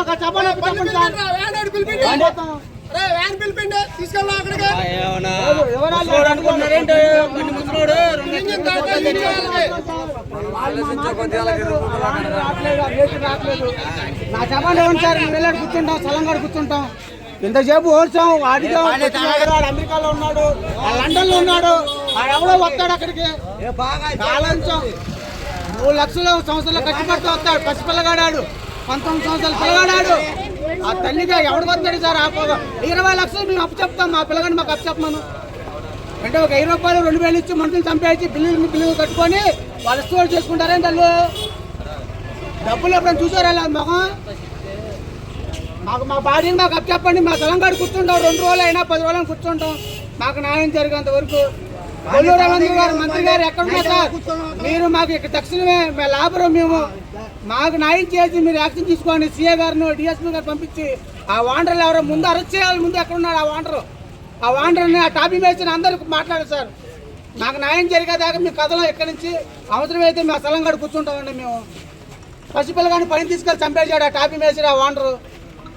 నా చెప్పండి సార్ వెళ్ళాడు కూర్చుంటాం సలంగాడు కూర్చుంటాం ఇంతసేపు ఓడ్చాం అడిగాం అమెరికాలో ఉన్నాడు లండన్ లో ఉన్నాడు ఎవడో వస్తాడు అక్కడికి కాలంచం 3 లక్షల సంవత్సరాలు కష్టపడుతూ వస్తాడు పసిపిల్లగాడాడు 19 సంవత్సరాల పిల్లగాడాడు ఆ తల్లిగా ఎవడికి వస్తాడు సార్ 20 లక్షలు మేము అప్పు చెప్తాం మా పిల్లగాని మాకు అప్పు చెప్పమను అంటే ఒక 1000 రూపాయలు 2000 ఇచ్చి మనుషులు చంపేసి బిల్లులు కట్టుకొని వాళ్ళు స్టోర్ చేసుకుంటారేంటి వాళ్ళు డబ్బులు ఎప్పుడైనా చూసారా మొహం మా బాడీని మాకు అప్పు చెప్పండి మా తెలంగాణ కూర్చుంటాం 2 రోజులు అయినా 10 రోజులు కూర్చుంటాం మాకు న్యాయం జరిగేంత వరకు కొల్లూరు రవీంద్ర గారు మంత్రి గారు ఎక్కడున్నా సార్ మీరు మాకు ఇక్కడ తక్షణమే లాభరం మేము మాకు న్యాయం చేసి మీరు యాక్షన్ తీసుకోండి సీఏ గారిని డిఎస్పీ గారు పంపించి ఆ వాండర్లు ఎవరో ముందు అరెస్ట్ చేయాలి ముందు ఎక్కడున్నాడు ఆ వాండర్ని ఆ టాపీ మేసిన అందరికి మాట్లాడు సార్ మాకు న్యాయం జరిగేదాకా మీ కథలో ఎక్కడి నుంచి అవసరమైతే మా తెలంగాణ కూర్చుంటామండి మేము పసిపిల్లగాని పని తీసుకెళ్ళి చంపేసాడు ఆ టాపీ మేసిన ఆ వాండరు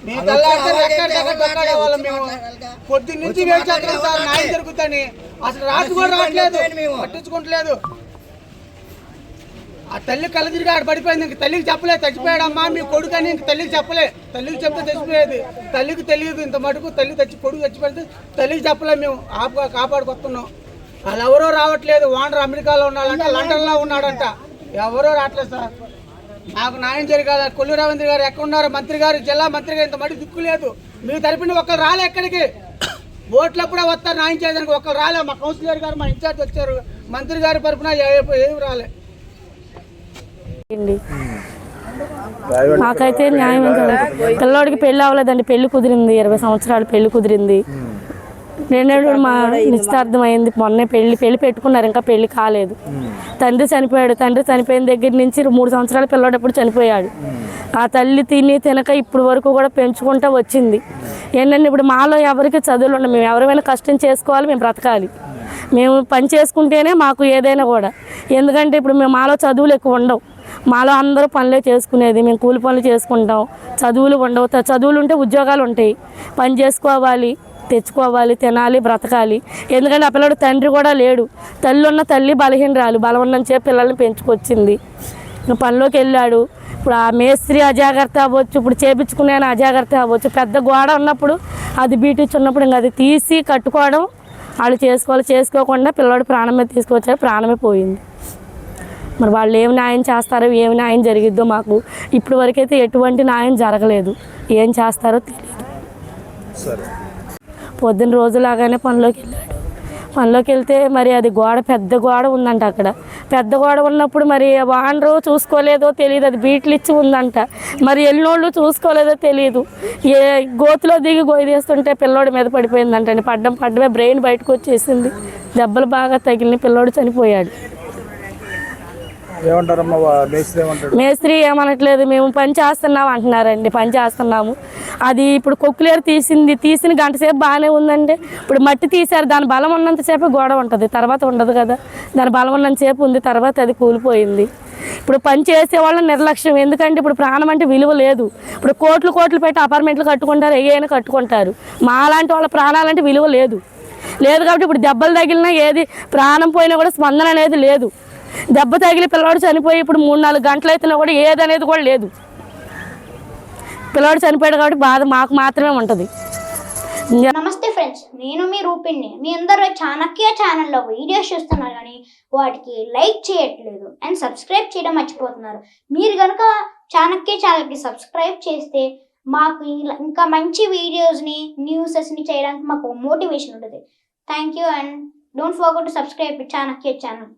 మీ తెల్లాడే వాళ్ళం మేము పొద్దున్న నుంచి వెయిట్ చేస్తున్నాం సార్ న్యాయం జరుగుతుందని అసలు రాజు కూడా రావట్లేదు పట్టించుకోవట్లేదు ఆ తల్లి కళ్ళ తిరిగి ఆడ పడిపోయింది ఇంక తల్లికి చెప్పలేదు చచ్చిపోయాడమ్మా మీ కొడుకు అని ఇంక తల్లికి చెప్పలే తల్లికి చెప్తే చచ్చిపోయేది తల్లికి తెలియదు ఇంత మటుకు తల్లి కొడుకు చచ్చిపోయింది తల్లికి చెప్పలేదు మేము కాపాడుకొస్తున్నాం వాళ్ళు ఎవరో రావట్లేదు వాండర్ అమెరికాలో ఉన్నాడంట లండన్లో ఉన్నాడంట ఎవరో రావట్లేదు సార్ మాకు న్యాయం జరిగాల కొల్లూరు రవీంద్ర గారు ఎక్కడ ఉన్నారు మంత్రి గారు జిల్లా మంత్రి గారు ఇంత మటు దిక్కు లేదు మీ తరపున ఒకరు రాలే ఎక్కడికి ఓట్లు అప్పుడే వస్తారు న్యాయం చేయడానికి ఒకరు రాలే మా కౌన్సిలర్ గారు మా ఇన్ఛార్జ్ వచ్చారు మంత్రి గారి తరపున ఏమి రాలే మాకైతే న్యాయం పిల్లవాడికి పెళ్లి అవ్వలేదండి పెళ్లి కుదిరింది 20 సంవత్సరాలు పెళ్లి కుదిరింది రెండేళ్ళు మా నిశ్చితార్థం అయింది మొన్నే పెళ్లి పెట్టుకున్నారు ఇంకా పెళ్లి కాలేదు తండ్రి చనిపోయాడు తండ్రి చనిపోయిన దగ్గర నుంచి 3 సంవత్సరాల పిల్లవాడప్పుడు చనిపోయాడు ఆ తల్లి తినక ఇప్పుడు వరకు కూడా పెంచుకుంటూ వచ్చింది ఏంటంటే ఇప్పుడు మాలో ఎవరికి చదువులు ఉండవు మేము ఎవరైనా కష్టం చేసుకోవాలి మేము బ్రతకాలి మేము పని చేసుకుంటేనే మాకు ఏదైనా కూడా ఎందుకంటే ఇప్పుడు మాలో చదువులు ఎక్కువ ఉండవు మాలో అందరూ పనులే చేసుకునేది మేము కూలి పనులు చేసుకుంటాం చదువులు ఉండవు చదువులు ఉంటే ఉద్యోగాలు ఉంటాయి పని చేసుకోవాలి తెచ్చుకోవాలి తినాలి బ్రతకాలి ఎందుకంటే ఆ పిల్లడు తండ్రి కూడా లేడు తల్లి బలహీనరాలు బలం ఉన్నంచే పిల్లల్ని పెంచుకొచ్చింది పనిలోకి వెళ్ళాడు ఇప్పుడు ఆ మేస్త్రి అజాగ్రత్త అవ్వచ్చు ఇప్పుడు చేపించుకునే అజాగ్రత్త అవ్వచ్చు పెద్ద గోడ ఉన్నప్పుడు అది బీటీచ్ ఉన్నప్పుడు ఇంకా అది తీసి కట్టుకోవడం వాళ్ళు చేసుకోకుండా పిల్లవాడు ప్రాణం మీద తీసుకొచ్చారు ప్రాణమే పోయింది మరి వాళ్ళు ఏమి న్యాయం చేస్తారో ఏమి న్యాయం జరిగిద్దో మాకు ఇప్పటి వరకైతే ఎటువంటి న్యాయం జరగలేదు ఏం చేస్తారో తెలియదు పొద్దున్న రోజులాగానే పనిలోకి వెళ్తే మరి అది పెద్ద గోడ ఉందంట అక్కడ పెద్ద గోడ ఉన్నప్పుడు మరి వానరు చూసుకోలేదో తెలియదు అది బీట్లు ఇచ్చి ఉందంట మరి ఎల్లినోళ్ళు చూసుకోలేదో తెలియదు ఏ గోతులో దిగి గొయ్యి తీస్తుంటే పిల్లోడి మీద పడిపోయిందంటండి పడ్డమే బ్రెయిన్ బయటకు వచ్చేసింది దెబ్బలు బాగా తగిలిన పిల్లోడు చనిపోయాడు మేస్త్రి ఏమనట్లేదు మేము పని చేస్తున్నాం అంటున్నారండి పని చేస్తున్నాము అది ఇప్పుడు కొక్కులేరు తీసిన గంట సేపు బాగానే ఉందండి ఇప్పుడు మట్టి తీశారు దాని బలం ఉన్నంతసేపు గోడ ఉంటుంది తర్వాత ఉండదు కదా దాని బలం ఉన్నంతసేపు ఉంది తర్వాత అది కూలిపోయింది ఇప్పుడు పని చేసే వాళ్ళ నిర్లక్ష్యం ఎందుకంటే ఇప్పుడు ప్రాణం అంటే విలువ లేదు ఇప్పుడు కోట్లు పెట్టి అపార్ట్మెంట్లు కట్టుకుంటారు ఏమైనా కట్టుకుంటారు మా లాంటి వాళ్ళ ప్రాణాలంటే విలువ లేదు కాబట్టి ఇప్పుడు దెబ్బలు తగిలినా ఏది ప్రాణం పోయినా కూడా స్పందన అనేది లేదు దెబ్బ తగిలి పిల్లవాడు చనిపోయి ఇప్పుడు 3-4 గంటలు అవుతున్నా కూడా ఏదనేది కూడా లేదు పిల్లవాడు చనిపోయాడు కాబట్టి బాధ మాకు మాత్రమే ఉంటుంది నమస్తే ఫ్రెండ్స్ నేను మీ రూపిణి మీ అందరూ చాణక్య ఛానల్లో వీడియోస్ చూస్తున్నారు కానీ వాటికి లైక్ చేయట్లేదు అండ్ సబ్స్క్రైబ్ చేయడం మర్చిపోతున్నారు మీరు కనుక చాణక్య ఛానల్కి సబ్స్క్రైబ్ చేస్తే మాకు ఇంకా మంచి వీడియోస్ని న్యూసెస్ని చేయడానికి మాకు మోటివేషన్ ఉంటుంది thank you and don't forget to subscribe Chanakya channel